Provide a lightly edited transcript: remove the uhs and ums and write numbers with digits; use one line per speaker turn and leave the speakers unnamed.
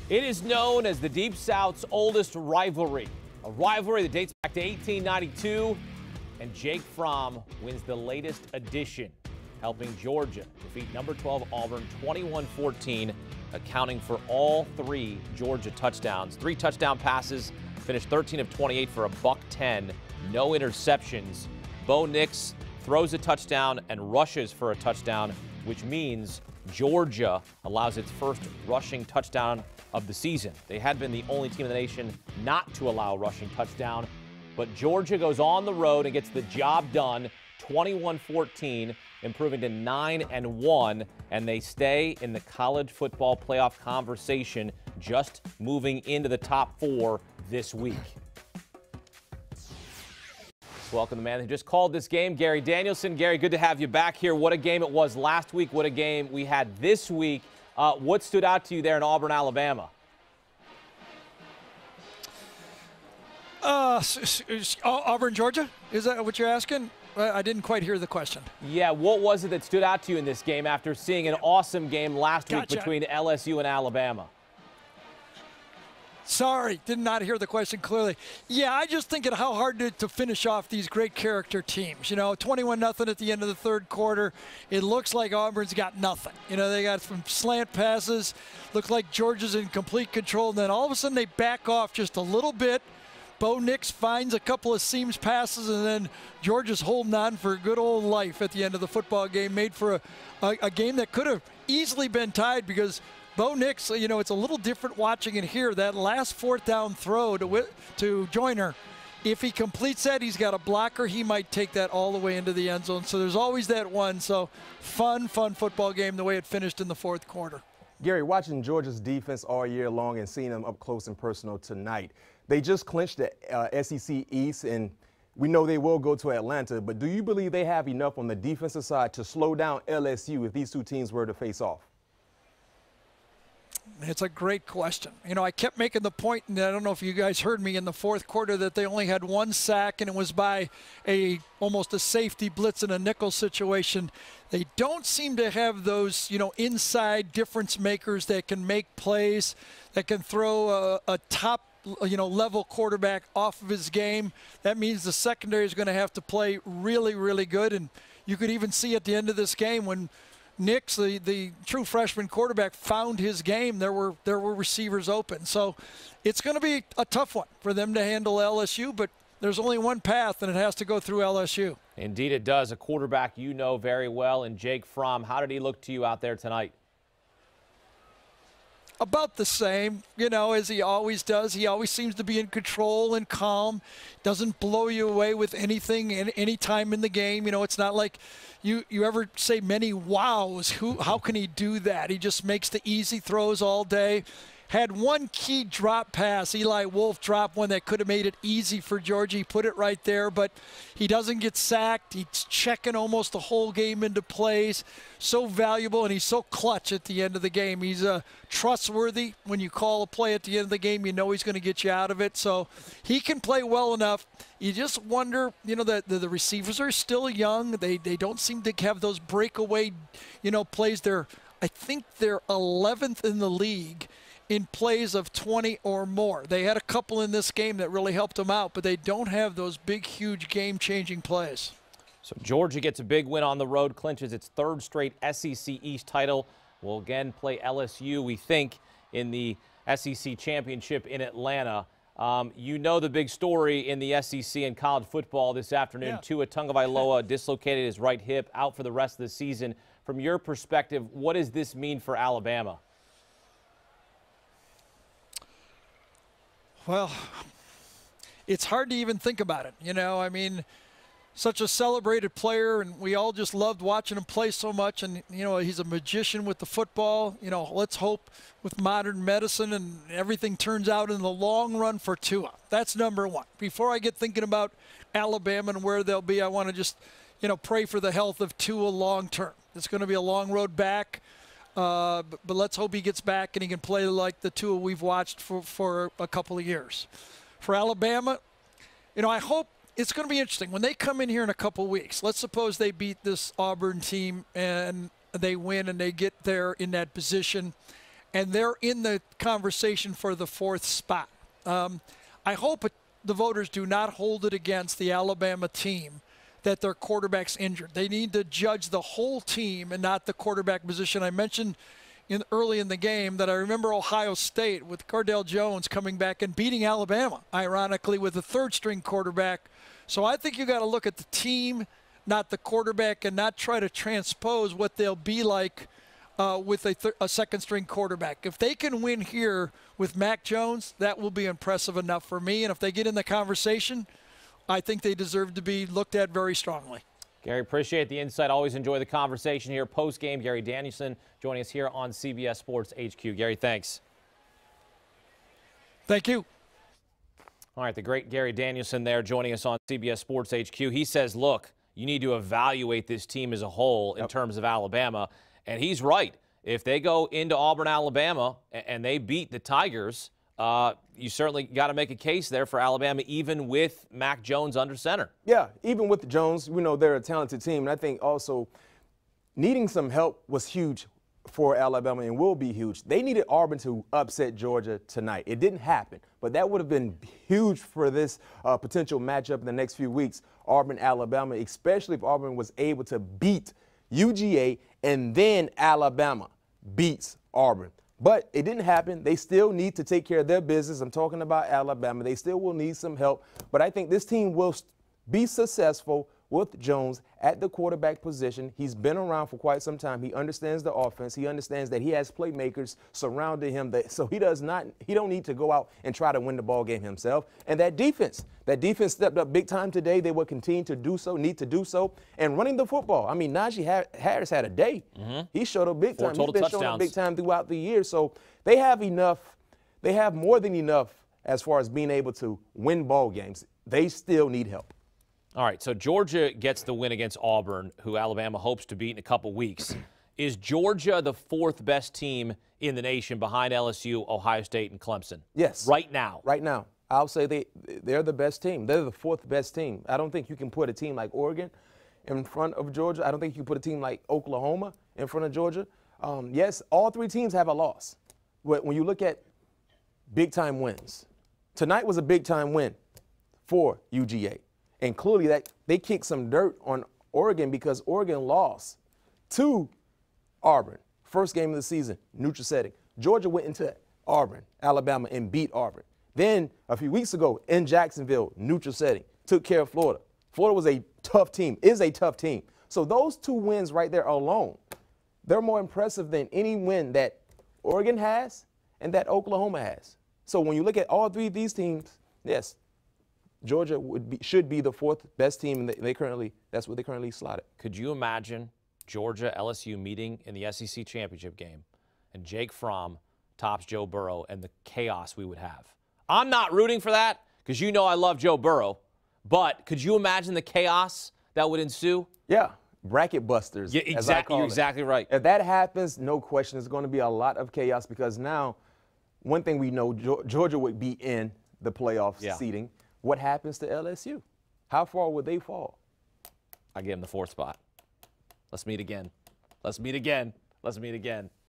It is known as the Deep South's oldest rivalry, a rivalry that dates back to 1892, and Jake Fromm wins the latest edition, helping Georgia defeat number 12 Auburn 21-14, accounting for all 3 Georgia touchdowns. 3 touchdown passes, finished 13 of 28 for a $110, no interceptions. Bo Nix throws a touchdown and rushes for a touchdown, which means Georgia allows its first rushing touchdown of the season. They had been the only team in the nation not to allow a rushing touchdown, but Georgia goes on the road and gets the job done, 21-14, improving to 9-1, and they stay in the college football playoff conversation, just moving into the top 4 this week. Welcome the man who just called this game, Gary Danielson. Gary, good to have you back here. What a game it was last week. What a game we had this week. What stood out to you there in Auburn, Alabama?
Auburn, Georgia? Is that what you're asking? I didn't quite hear the question.
Yeah, what was it that stood out to you in this game after seeing an awesome game last week between LSU and Alabama?
Sorry, did not hear the question clearly. Yeah, I just think of how hard to finish off these great character teams. You know, 21-0 at the end of the third quarter. It looks like Auburn's got nothing. You know, they got some slant passes. Looks like Georgia's in complete control. And then all of a sudden they back off just a little bit. Bo Nix finds a couple of seams passes, and then Georgia's holding on for good old life at the end of the football game. Made for a game that could have easily been tied because Bo Nix, you know, it's a little different watching it here. That last 4th down throw to Joyner, if he completes that, he's got a blocker. He might take that all the way into the end zone. So there's always that one. So fun football game the way it finished in the 4th quarter.
Gary, watching Georgia's defense all year long and seeing them up close and personal tonight, they just clinched the SEC East, and we know they will go to Atlanta. But do you believe they have enough on the defensive side to slow down LSU if these 2 teams were to face off?
It's a great question. You know, I kept making the point, and I don't know if you guys heard me in the 4th quarter, that they only had 1 sack, and it was by almost a safety blitz in a nickel situation. They don't seem to have those, you know, inside difference makers that can make plays, that can throw a top, you know, level quarterback off of his game. That means the secondary is going to have to play really, really good. And you could even see at the end of this game when Nix, the true freshman quarterback, found his game, there were receivers open. So it's going to be a tough one for them to handle LSU, but there's only one path, and it has to go through LSU.
Indeed it does. A quarterback you know very well, and Jake Fromm. How did he look to you out there tonight?
About the same, you know, as he always does. He always seems to be in control and calm. Doesn't blow you away with anything any time in the game. You know, it's not like you ever say many wows. How can he do that? He just makes the easy throws all day. Had one key drop pass. Eli Wolf dropped one that could have made it easy for Georgia. He put it right there, but he doesn't get sacked. He's checking almost the whole game into plays. So valuable, and he's so clutch at the end of the game. He's trustworthy. When you call a play at the end of the game, you know he's going to get you out of it. So he can play well enough. You just wonder, you know, that the receivers are still young. They don't seem to have those breakaway, you know, plays. I think they're 11th in the league in plays of 20 or more. They had a couple in this game that really helped them out, but they don't have those big, huge, game-changing plays.
So Georgia gets a big win on the road, clinches its 3rd straight SEC East title. Will again play LSU, we think, in the SEC championship in Atlanta. You know the big story in the SEC in college football this afternoon.
Yeah.
Tua Tagovailoa dislocated his right hip, out for the rest of the season. From your perspective, what does this mean for Alabama?
Well, it's hard to even think about it. You know, I mean, such a celebrated player, and we all just loved watching him play so much. And, you know, he's a magician with the football. You know, let's hope with modern medicine and everything turns out in the long run for Tua. That's number one. Before I get thinking about Alabama and where they'll be, I want to just, you know, pray for the health of Tua long term. It's going to be a long road back. But let's hope he gets back and he can play like the Tua we've watched for a couple of years. For Alabama, you know, I hope it's going to be interesting. When they come in here in a couple of weeks, let's suppose they beat this Auburn team and they win and they get there in that position. and they're in the conversation for the 4th spot. I hope the voters do not hold it against the Alabama team that their quarterback's injured. They need to judge the whole team and not the quarterback position. I mentioned early in the game that I remember Ohio State with Cardale Jones coming back and beating Alabama, ironically, with a 3rd-string quarterback. So I think you got to look at the team, not the quarterback, and not try to transpose what they'll be like with a 2nd-string quarterback. If they can win here with Mac Jones, that will be impressive enough for me. And if they get in the conversation, I think they deserve to be looked at very strongly.
Gary, appreciate the insight. Always enjoy the conversation here post-game. Gary Danielson joining us here on CBS Sports HQ. Gary, thanks.
Thank you.
All right, the great Gary Danielson there joining us on CBS Sports HQ. He says, look, you need to evaluate this team as a whole in terms of Alabama. And he's right. If they go into Auburn, Alabama, and they beat the Tigers, you certainly got to make a case there for Alabama, even with Mac Jones under center.
Yeah, even with Jones, we know they're a talented team. And I think also needing some help was huge for Alabama and will be huge. They needed Auburn to upset Georgia tonight. It didn't happen, but that would have been huge for this potential matchup in the next few weeks, Auburn, Alabama, especially if Auburn was able to beat UGA and then Alabama beats Auburn. But it didn't happen. They still need to take care of their business. I'm talking about Alabama. They still will need some help. But I think this team will be successful with Jones at the quarterback position. He's been around for quite some time. He understands the offense. He understands that he has playmakers surrounding him. So he don't need to go out and try to win the ball game himself. And that defense stepped up big time today. They will continue to do so, need to do so. And running the football. I mean, Najee Harris had a day. He showed up big time. He's been showing up big time throughout the year. So they have enough. They have more than enough as far as being able to win ball games. They still need help.
All right, so Georgia gets the win against Auburn, who Alabama hopes to beat in a couple weeks. Is Georgia the 4th best team in the nation behind LSU, Ohio State, and Clemson?
Yes.
Right now?
Right now. I'll say they're the best team. They're the 4th best team. I don't think you can put a team like Oregon in front of Georgia. I don't think you can put a team like Oklahoma in front of Georgia. Yes, all 3 teams have a loss. When you look at big-time wins, tonight was a big-time win for UGA. And clearly that they kicked some dirt on Oregon because Oregon lost to Auburn. First game of the season, neutral setting. Georgia went into Auburn, Alabama, and beat Auburn. Then a few weeks ago in Jacksonville, neutral setting, took care of Florida. Florida was a tough team, is a tough team. So those 2 wins right there alone, they're more impressive than any win that Oregon has and that Oklahoma has. So when you look at all 3 of these teams, yes, Georgia should be the 4th best team, and that's what they currently slotted.
Could you imagine Georgia LSU meeting in the SEC championship game, and Jake Fromm tops Joe Burrow, and the chaos we would have? I'm not rooting for that because you know I love Joe Burrow, but could you imagine the chaos that would ensue?
Yeah, bracket busters.
Yeah, exactly. You're exactly right.
If that happens, no question, there's going to be a lot of chaos because now, one thing we know, Georgia would be in the playoff seeding. What happens to LSU? How far would they fall?
I give them the 4th spot. Let's meet again. Let's meet again. Let's meet again.